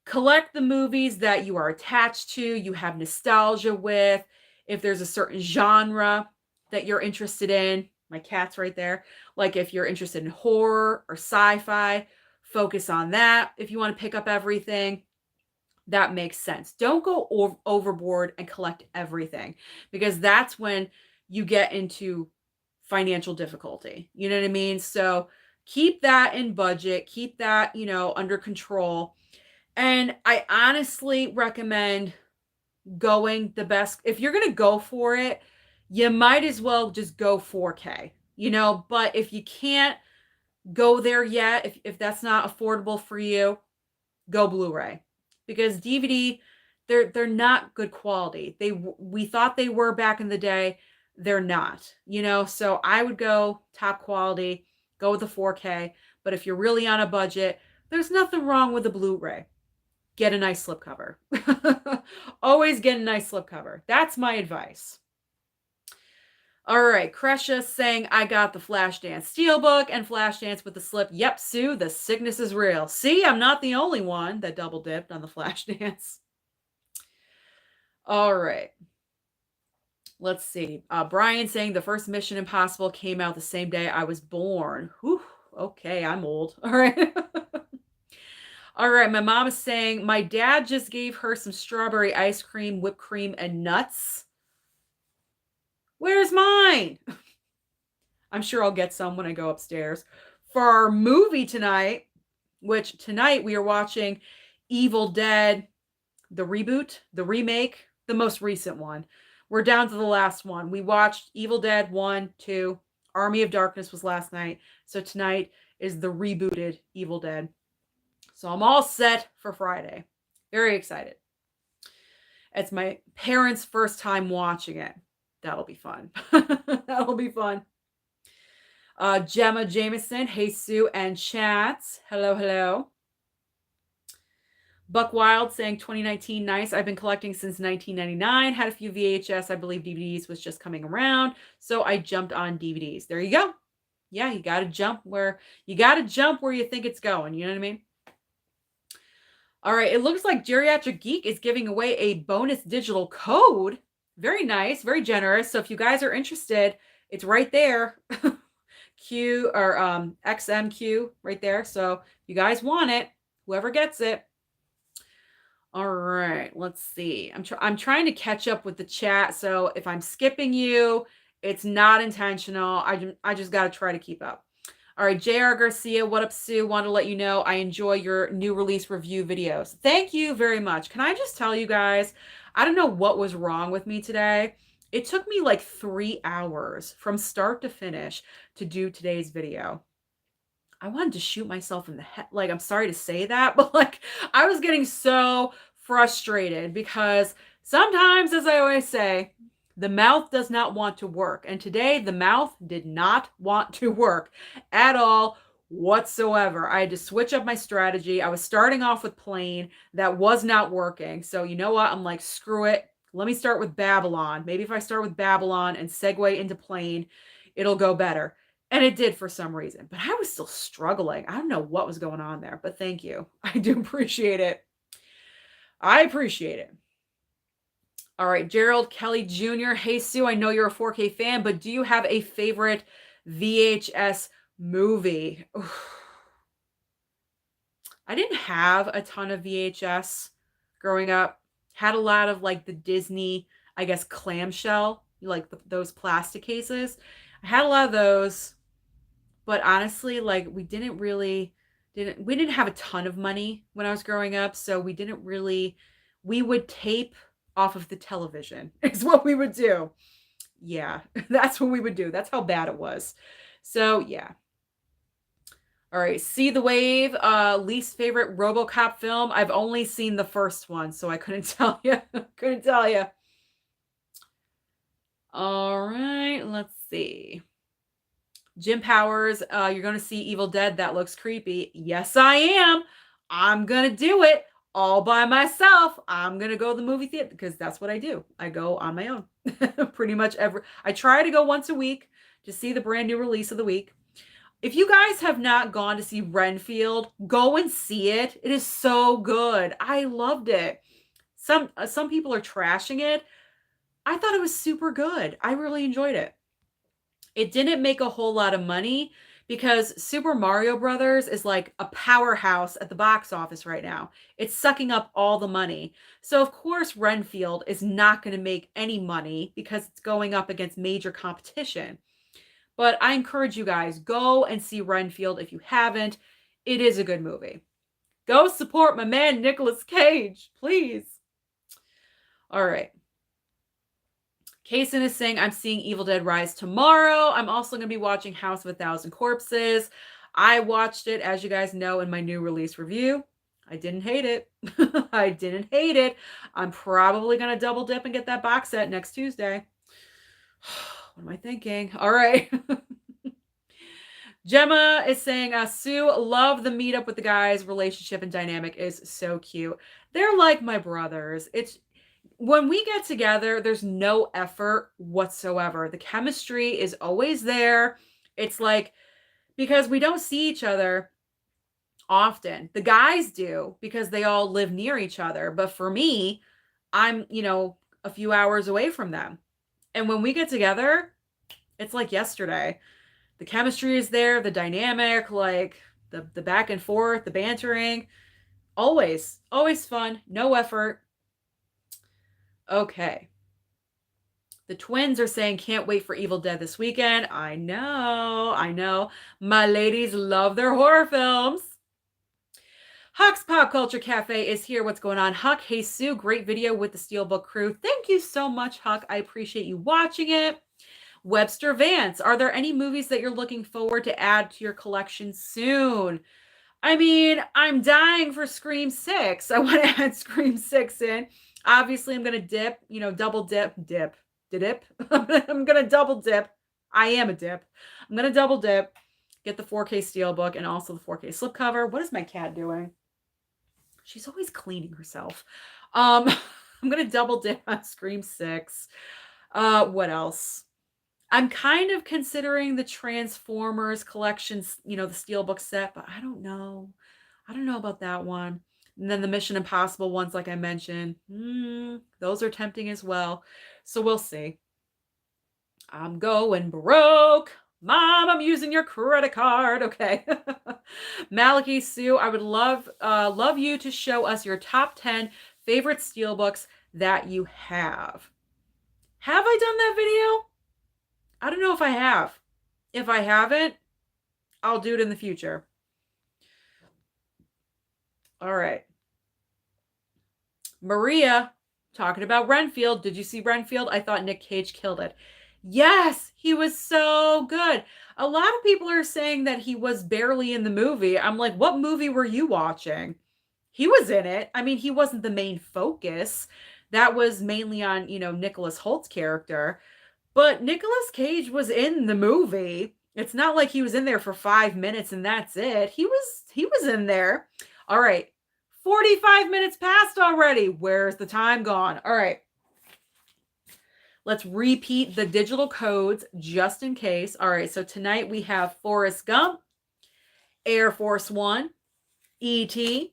collect the movies that you are attached to, you have nostalgia with. If there's a certain genre that you're interested in, my cat's right there. Like if you're interested in horror or sci-fi, focus on that. If you want to pick up everything, that makes sense. Don't go overboard and collect everything, because that's when you get into financial difficulty. You know what I mean? So keep that in budget, keep that, under control. And I honestly recommend going the best. If you're going to go for it, you might as well just go 4K, but if you can't go there yet, if that's not affordable for you, go Blu-ray, because DVD, they're not good quality. We thought they were back in the day. They're not, so I would go top quality, go with the 4K. But if you're really on a budget, there's nothing wrong with the Blu-ray. Get a nice slipcover. Always get a nice slipcover. That's my advice. All right, Kresha saying, I got the Flashdance Steelbook and Flashdance with the slip. Yep, Sue, the sickness is real. See, I'm not the only one that double dipped on the Flashdance. All right. Let's see. Brian saying the first Mission Impossible came out the same day I was born. Whew, okay, I'm old. All right. All right, my mom is saying, my dad just gave her some strawberry ice cream, whipped cream, and nuts. Where's mine? I'm sure I'll get some when I go upstairs. For our movie tonight, which tonight we are watching Evil Dead, the reboot, the remake, the most recent one. We're down to the last one. We watched Evil Dead 1, 2, Army of Darkness was last night. So tonight is the rebooted Evil Dead. So I'm all set for Friday. Very excited. It's my parents' first time watching it. That'll be fun. That'll be fun. Gemma Jameson, hey Sue and chats. Hello. Buck Wild saying 2019, nice. I've been collecting since 1999. Had a few VHS. I believe DVDs was just coming around. So I jumped on DVDs. There you go. Yeah, you got to jump where you think it's going. You know what I mean? All right. It looks like Geriatric Geek is giving away a bonus digital code. Very nice, very generous. So if you guys are interested, it's right there. Q or XMQ right there. So if you guys want it, whoever gets it. All right, let's see. I'm trying to catch up with the chat. So if I'm skipping you, it's not intentional. I just got to try to keep up. All right, JR Garcia, what up, Sue? Want to let you know I enjoy your new release review videos. Thank you very much. Can I just tell you guys, I don't know what was wrong with me today. It took me like 3 hours from start to finish to do today's video. I wanted to shoot myself in the head. Like, I'm sorry to say that, but like, I was getting so frustrated because sometimes, as I always say, the mouth does not want to work. And today, the mouth did not want to work at all whatsoever. I had to switch up my strategy. I was starting off with plain, that was not working. So, you know what? I'm like, screw it. Let me start with Babylon. Maybe if I start with Babylon and segue into plain, it'll go better. And it did for some reason, but I was still struggling. I don't know what was going on there, but thank you. I do appreciate it. I appreciate it. All right, Gerald Kelly Jr. Hey, Sue, I know you're a 4K fan, but do you have a favorite VHS movie? I didn't have a ton of VHS growing up. Had a lot of like the Disney, I guess, clamshell, like those plastic cases. I had a lot of those. But honestly, like we didn't have a ton of money when I was growing up, so we would tape off of the television is what we would do. Yeah, that's what we would do. That's how bad it was. So, yeah. All right, See the Wave, least favorite RoboCop film. I've only seen the first one, so I couldn't tell you. Couldn't tell you. All right, let's see. Jim Powers, you're going to see Evil Dead. That looks creepy. Yes, I am. I'm going to do it all by myself. I'm going to go to the movie theater because that's what I do. I go on my own. Pretty much I try to go once a week to see the brand new release of the week. If you guys have not gone to see Renfield, go and see it. It is so good. I loved it. Some people are trashing it. I thought it was super good. I really enjoyed it. It didn't make a whole lot of money because Super Mario Brothers is like a powerhouse at the box office right now. It's sucking up all the money. So of course Renfield is not going to make any money because it's going up against major competition. But I encourage you guys, go and see Renfield if you haven't. It is a good movie. Go support my man Nicolas Cage, please. All right. Kaysen is saying, I'm seeing Evil Dead Rise tomorrow. I'm also going to be watching House of a Thousand Corpses. I watched it, as you guys know, in my new release review. I didn't hate it. I didn't hate it. I'm probably going to double dip and get that box set next Tuesday. What am I thinking? All right. Gemma is saying, Sue, love the meetup with the guys. Relationship and dynamic is so cute. They're like my brothers. When we get together, there's no effort whatsoever. The chemistry is always there. It's like, because we don't see each other often. The guys do because they all live near each other. But for me, I'm, a few hours away from them. And when we get together, it's like yesterday. The chemistry is there, the dynamic, like the back and forth, the bantering. Always fun, no effort. Okay. The twins are saying, can't wait for Evil Dead this weekend. I know. My ladies love their horror films. Huck's Pop Culture Cafe is here. What's going on, Huck? Hey, Sue, great video with the Steelbook crew. Thank you so much, Huck. I appreciate you watching it. Webster Vance, are there any movies that you're looking forward to add to your collection soon? I mean, I'm dying for Scream 6. I want to add Scream 6 in. Obviously, I'm going to dip, double dip. I'm going to double dip. I am a dip. I'm going to double dip, get the 4K Steelbook and also the 4K slipcover. What is my cat doing? She's always cleaning herself. I'm going to double dip on Scream 6. What else? I'm kind of considering the Transformers collections, the Steelbook set, but I don't know. I don't know about that one. And then the Mission Impossible ones, like I mentioned, those are tempting as well. So we'll see. I'm going broke. Mom, I'm using your credit card. Okay. Malachi Sue, I would love you to show us your top 10 favorite Steelbooks that you have. Have I done that video? I don't know if I have. If I haven't, I'll do it in the future. All right. Maria, talking about Renfield. Did you see Renfield? I thought Nick Cage killed it. Yes, he was so good. A lot of people are saying that he was barely in the movie. I'm like, what movie were you watching? He was in it. I mean, he wasn't the main focus. That was mainly on, Nicholas Holt's character. But Nicolas Cage was in the movie. It's not like he was in there for 5 minutes and that's it. He was in there. All right. 45 minutes passed already. Where's the time gone? All right. Let's repeat the digital codes just in case. All right. So tonight we have Forrest Gump, Air Force One, E.T.,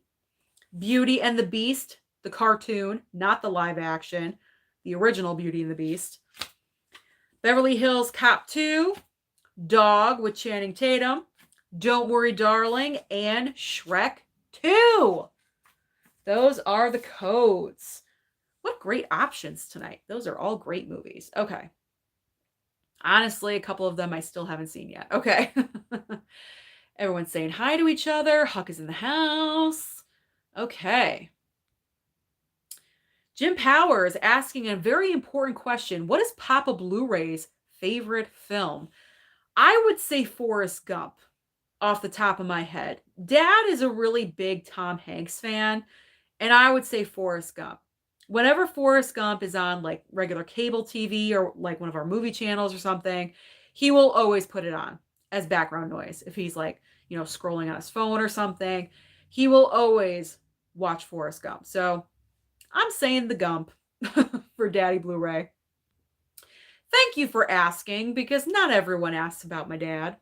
Beauty and the Beast, the cartoon, not the live action, the original Beauty and the Beast, Beverly Hills Cop 2, Dog with Channing Tatum, Don't Worry Darling, and Shrek 2. Those are the codes. What great options tonight. Those are all great movies. Okay. Honestly, a couple of them I still haven't seen yet. Okay. Everyone's saying hi to each other. Huck is in the house. Okay. Jim Powers asking a very important question. What is Papa Blu-ray's favorite film? I would say Forrest Gump off the top of my head. Dad is a really big Tom Hanks fan, and I would say Forrest Gump. Whenever Forrest Gump is on like regular cable TV or like one of our movie channels or something, he will always put it on as background noise. If he's like, scrolling on his phone or something, he will always watch Forrest Gump. So I'm saying the Gump for Daddy Blu-ray. Thank you for asking, because not everyone asks about my dad.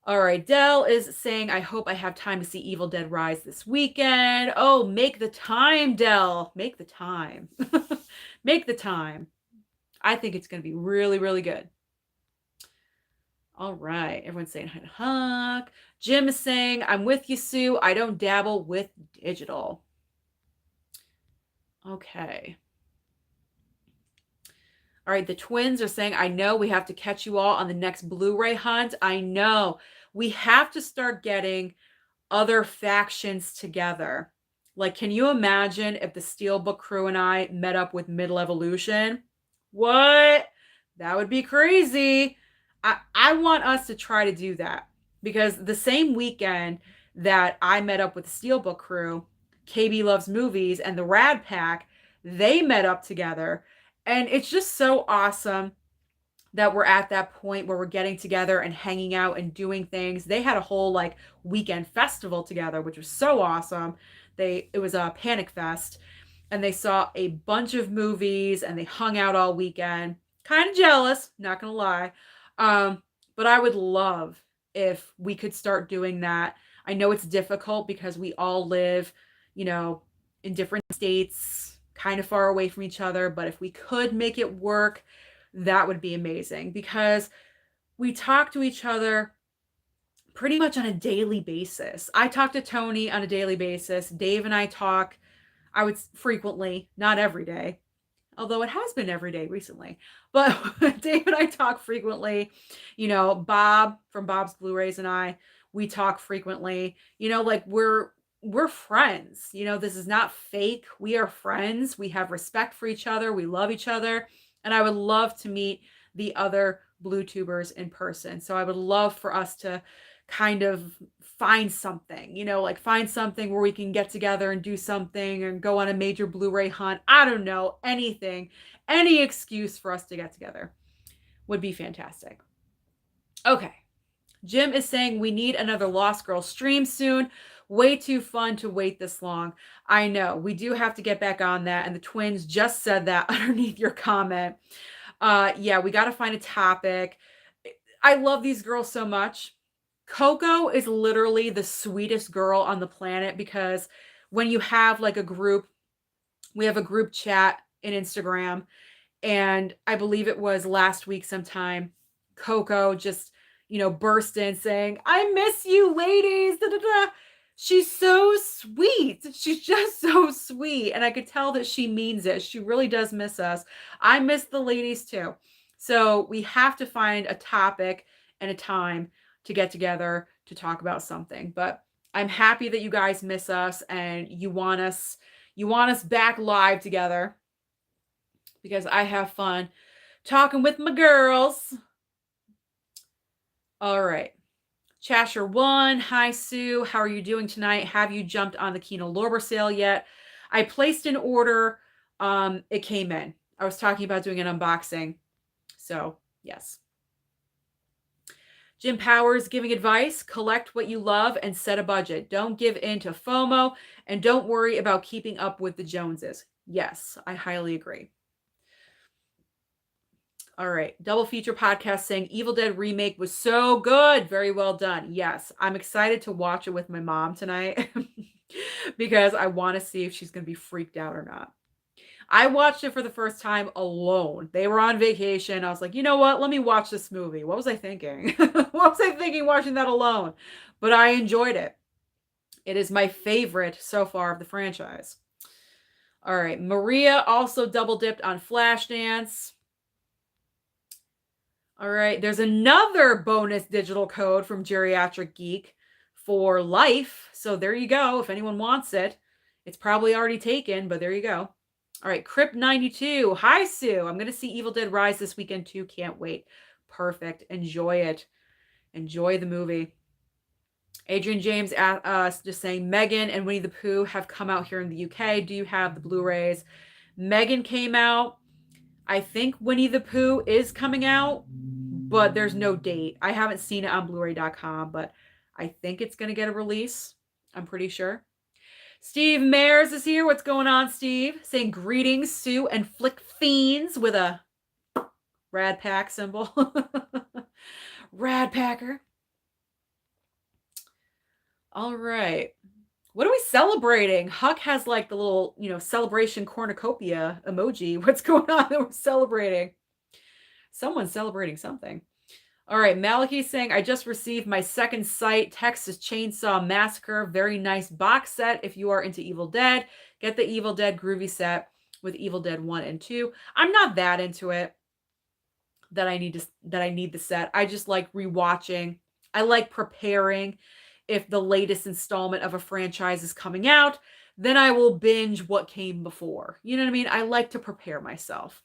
All right, Dell is saying, I hope I have time to see Evil Dead Rise this weekend. Oh, make the time, Dell. Make the time. Make the time. I think it's going to be really, really good. All right, everyone's saying hi to Huck. Jim is saying, I'm with you, Sue. I don't dabble with digital. Okay. All right, the twins are saying, I know we have to catch you all on the next Blu-ray hunt. I know. We have to start getting other factions together. Like, can you imagine if the Steelbook crew and I met up with Middle Evolution? What? That would be crazy. I want us to try to do that, because the same weekend that I met up with the Steelbook crew, KB Loves Movies and the Rad Pack, they met up together. And it's just so awesome that we're at that point where we're getting together and hanging out and doing things. They had a whole like weekend festival together, which was so awesome. It was a Panic Fest, and they saw a bunch of movies and they hung out all weekend. Kind of jealous, not gonna lie. But I would love if we could start doing that. I know it's difficult because we all live, in different states, kind of far away from each other, but if we could make it work, that would be amazing, because we talk to each other pretty much on a daily basis. I talk to Tony on a daily basis. Dave and I talk, I would frequently, not every day, although it has been every day recently. But Dave and I talk frequently. Bob from Bob's Blu-rays and I, we talk frequently. Like we're friends. This is not fake. We are friends. We have respect for each other. We love each other. And I would love to meet the other BlueTubers in person. So I would love for us to kind of find something, like find something where we can get together and do something and go on a major Blu-ray hunt. I don't know, anything, any excuse for us to get together would be fantastic. Okay. Jim is saying we need another Lost Girl stream soon. Way too fun to wait this long. I know. We do have to get back on that. And the twins just said that underneath your comment. Yeah, we got to find a topic. I love these girls so much. Coco is literally the sweetest girl on the planet, because when you have like a group, we have a group chat in Instagram, and I believe it was last week sometime, Coco just, burst in saying, I miss you ladies. Da, da, da. She's so sweet. She's just so sweet. And I could tell that she means it. She really does miss us. I miss the ladies too. So we have to find a topic and a time to get together to talk about something. But I'm happy that you guys miss us and you want us back live together, because I have fun Talking with my girls. All right. Chasher 1, hi Sue, how are you doing tonight? Have you jumped on the Kino Lorber sale yet? I placed an order. It came in. I was talking about doing an unboxing. So, yes. Jim Powers giving advice, collect what you love and set a budget. Don't give in to FOMO and don't worry about keeping up with the Joneses. Yes, I highly agree. All right. Double feature podcast saying Evil Dead remake was so good. Very well done. Yes. I'm excited to watch it with my mom tonight because I want to see if she's going to be freaked out or not. I watched it for the first time alone. They were on vacation. I was like, you know what? Let me watch this movie. What was I thinking? What was I thinking watching that alone? But I enjoyed it. It is my favorite so far of the franchise. All right. Maria also double dipped on Flashdance. All right, there's another bonus digital code from Geriatric Geek for life. So there you go. If anyone wants it, it's probably already taken, but there you go. All right, Crypt92. Hi, Sue. I'm going to see Evil Dead Rise this weekend too. Can't wait. Perfect. Enjoy it. Enjoy the movie. Adrian James just saying Megan and Winnie the Pooh have come out here in the UK. Do you have the Blu-rays? Megan came out. I think Winnie the Pooh is coming out, but there's no date. I haven't seen it on Blu-ray.com, but I think it's going to get a release. I'm pretty sure. Steve Mayers is here. What's going on, Steve? Saying greetings, Sue and Flick Fiends with a Rad Pack symbol. Rad Packer. All right. What are we celebrating? Huck has like the little, celebration cornucopia emoji. What's going on that we're celebrating? Someone's celebrating something. All right, Malachi saying, I just received my second sight, Texas Chainsaw Massacre. Very nice box set. If you are into Evil Dead, get the Evil Dead Groovy set with Evil Dead 1 and 2. I'm not that into it that I need the set. I just like rewatching. I like preparing. If the latest installment of a franchise is coming out, then I will binge what came before. You know what I mean? I like to prepare myself.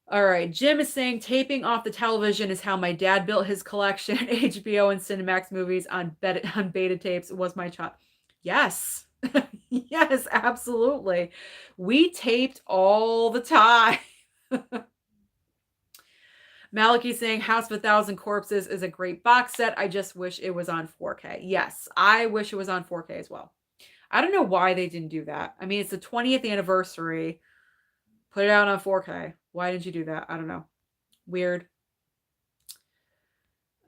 All right, Jim is saying taping off the television is how my dad built his collection. HBO and Cinemax movies on beta tapes was my child. Yes. Yes, absolutely. We taped all the time. Malachi saying House of a Thousand Corpses is a great box set. I just wish it was on 4K. Yes, I wish it was on 4K as well. I don't know why they didn't do that. I mean, it's the 20th anniversary. Put it out on 4K. Why didn't you do that? I don't know. Weird.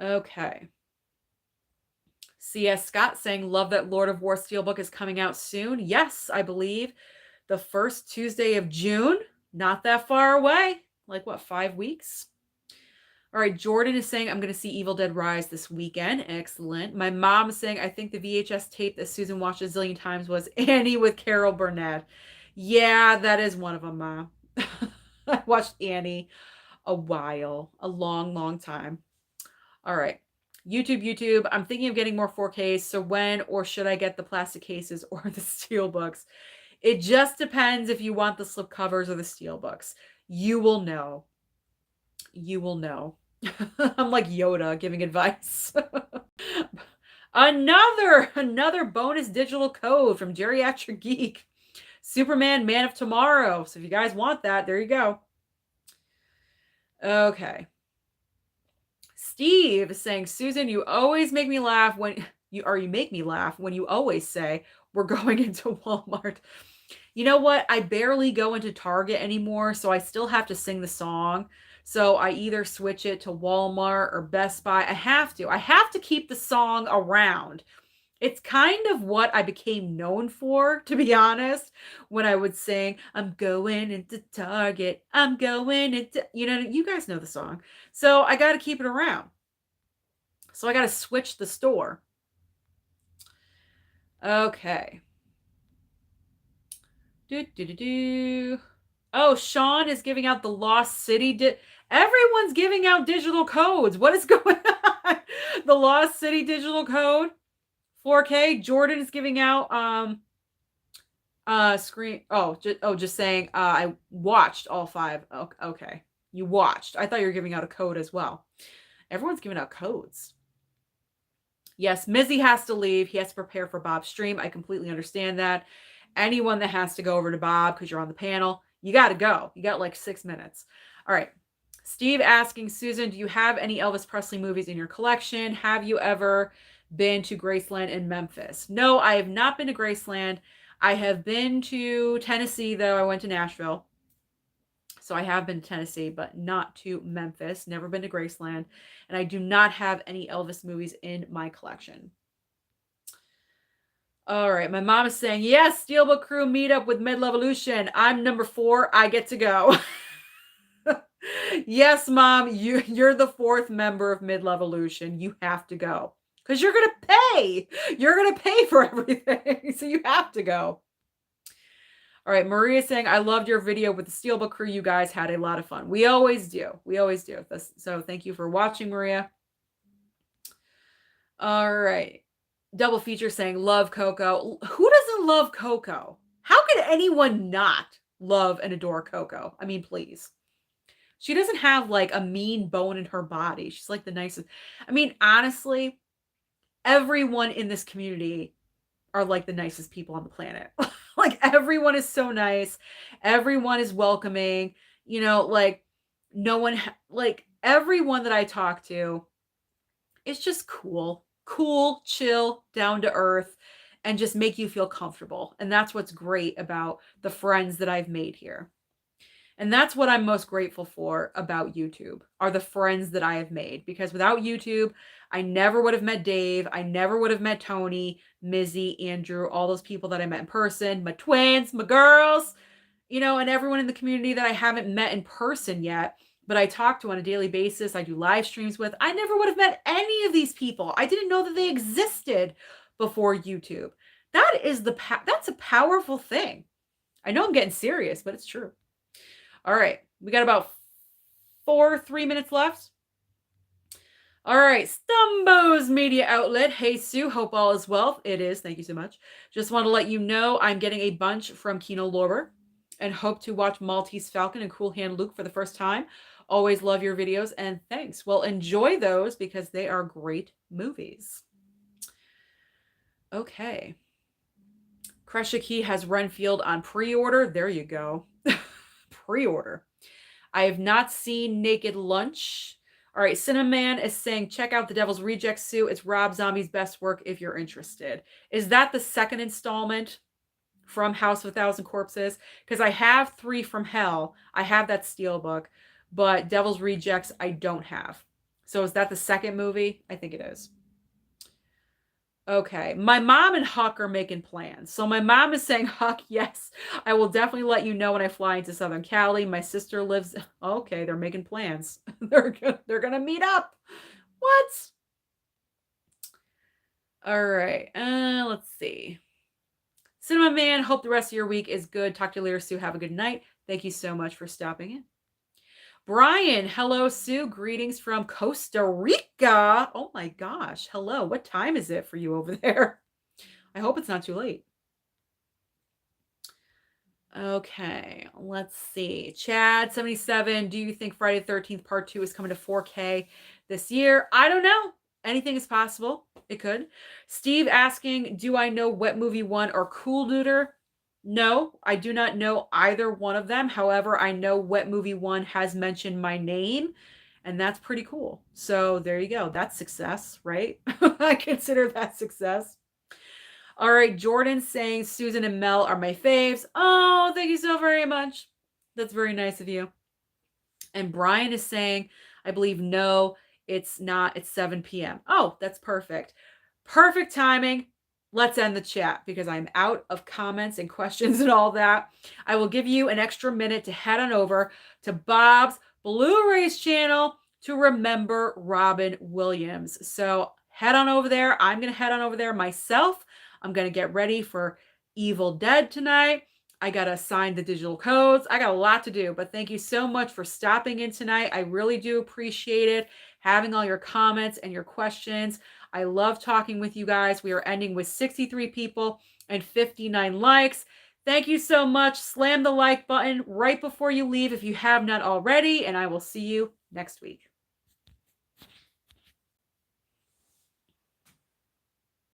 Okay. C.S. Scott saying, love that Lord of War Steelbook is coming out soon. Yes, I believe the first Tuesday of June. Not that far away. Like, what, 5 weeks? All right, Jordan is saying, I'm going to see Evil Dead Rise this weekend. Excellent. My mom is saying, I think the VHS tape that Susan watched a zillion times was Annie with Carol Burnett. Yeah, that is one of them, Mom. I watched Annie a long time. All right. YouTube. I'm thinking of getting more 4Ks. So when or should I get the plastic cases or the steel books? It just depends if you want the slip covers or the steel books. You will know. You will know. I'm like Yoda giving advice. Another bonus digital code from Geriatric Geek. Superman Man of Tomorrow. So if you guys want that, there you go. Okay. Steve is saying, Susan, you always make me laugh when you make me laugh when you always say we're going into Walmart. You know what? I barely go into Target anymore, so I still have to sing the song. So I either switch it to Walmart or Best Buy. I have to keep the song around. It's kind of what I became known for, to be honest, when I would sing, I'm going into Target. I'm going into, you guys know the song. So I got to keep it around. So I got to switch the store. Okay. Oh, Sean is giving out the Lost City. Everyone's giving out digital codes. What is going on? The Lost City digital code. 4K. Jordan is giving out screen. Just saying I watched all 5. Okay. You watched. I thought you were giving out a code as well. Everyone's giving out codes. Yes, Mizzy has to leave. He has to prepare for Bob's stream. I completely understand that. Anyone that has to go over to Bob because you're on the panel, you got to go. You got like 6 minutes. All right. Steve asking, Susan, do you have any Elvis Presley movies in your collection? Have you ever been to Graceland in Memphis? No, I have not been to Graceland. I have been to Tennessee, though. I went to Nashville. So I have been to Tennessee, but not to Memphis. Never been to Graceland. And I do not have any Elvis movies in my collection. All right. My mom is saying, yes, Steelbook Crew meetup with Mid-Levolution. I'm number 4. I get to go. Yes, Mom, you're the 4th member of Mid-Levolution. You have to go. Because you're going to pay. You're going to pay for everything. So you have to go. All right, Maria saying, I loved your video with the Steelbook Crew. You guys had a lot of fun. We always do. We always do. So thank you for watching, Maria. All right. Double feature saying, love Coco. Who doesn't love Coco? How could anyone not love and adore Coco? I mean, please. She doesn't have like a mean bone in her body. She's like the nicest. I mean, honestly, everyone in this community are like the nicest people on the planet. Like everyone is so nice. Everyone is welcoming. You know, like no one, like everyone that I talk to is just cool, chill, down to earth, and just make you feel comfortable. And that's what's great about the friends that I've made here. And that's what I'm most grateful for about YouTube, are the friends that I have made. Because without YouTube, I never would have met Dave. I never would have met Tony, Mizzy, Andrew, all those people that I met in person, my twins, my girls, you know, and everyone in the community that I haven't met in person yet, but I talk to on a daily basis. I do live streams with. I never would have met any of these people. I didn't know that they existed before YouTube. That's a powerful thing. I know I'm getting serious, but it's true. All right. We got about 3 minutes left. All right. Stumbo's media outlet. Hey, Sue. Hope all is well. It is. Thank you so much. Just want to let you know I'm getting a bunch from Kino Lorber and hope to watch Maltese Falcon and Cool Hand Luke for the first time. Always love your videos and thanks. Well, enjoy those because they are great movies. Okay. Kresha Key has Renfield on pre-order. There you go. Pre-order. I have not seen Naked Lunch. All right, Cinnamon is saying, check out The Devil's Rejects, Sue. It's Rob Zombie's best work if you're interested. Is that the second installment from House of a Thousand Corpses? Because I have 3 from Hell. I have that steelbook, but Devil's Rejects I don't have. So is that the second movie? I think it is. Okay. My mom and Huck are making plans. So my mom is saying, Huck, yes, I will definitely let you know when I fly into Southern Cali. My sister lives. Okay, they're making plans. They're going to meet up. What? All right. Let's see. Cinema Man, hope the rest of your week is good. Talk to you later, Sue. Have a good night. Thank you so much for stopping in. Brian, hello, Sue. Greetings from Costa Rica. Oh my gosh. Hello. What time is it for you over there? I hope it's not too late. Okay, let's see. Chad 77, do you think Friday the 13th Part 2 is coming to 4K this year? I don't know. Anything is possible. It could. Steve asking, do I know Wet Movie 1 or Cool Neuter? No, I do not know either one of them. However, I know Wet Movie 1 has mentioned my name, and that's pretty cool. So there you go. That's success, right? I consider that success. All right, Jordan saying Susan and Mel are my faves. Oh, thank you so very much. That's very nice of you. And Brian is saying, I believe, no, it's not. It's 7 p.m. Oh, that's perfect. Perfect timing. Let's end the chat because I'm out of comments and questions and all that. I will give you an extra minute to head on over to Bob's Blu-rays channel to remember Robin Williams. So head on over there. I'm going to head on over there myself. I'm going to get ready for Evil Dead tonight. I got to sign the digital codes. I got a lot to do, but thank you so much for stopping in tonight. I really do appreciate it. Having all your comments and your questions. I love talking with you guys. We are ending with 63 people and 59 likes. Thank you so much. Slam the like button right before you leave if you have not already, and I will see you next week.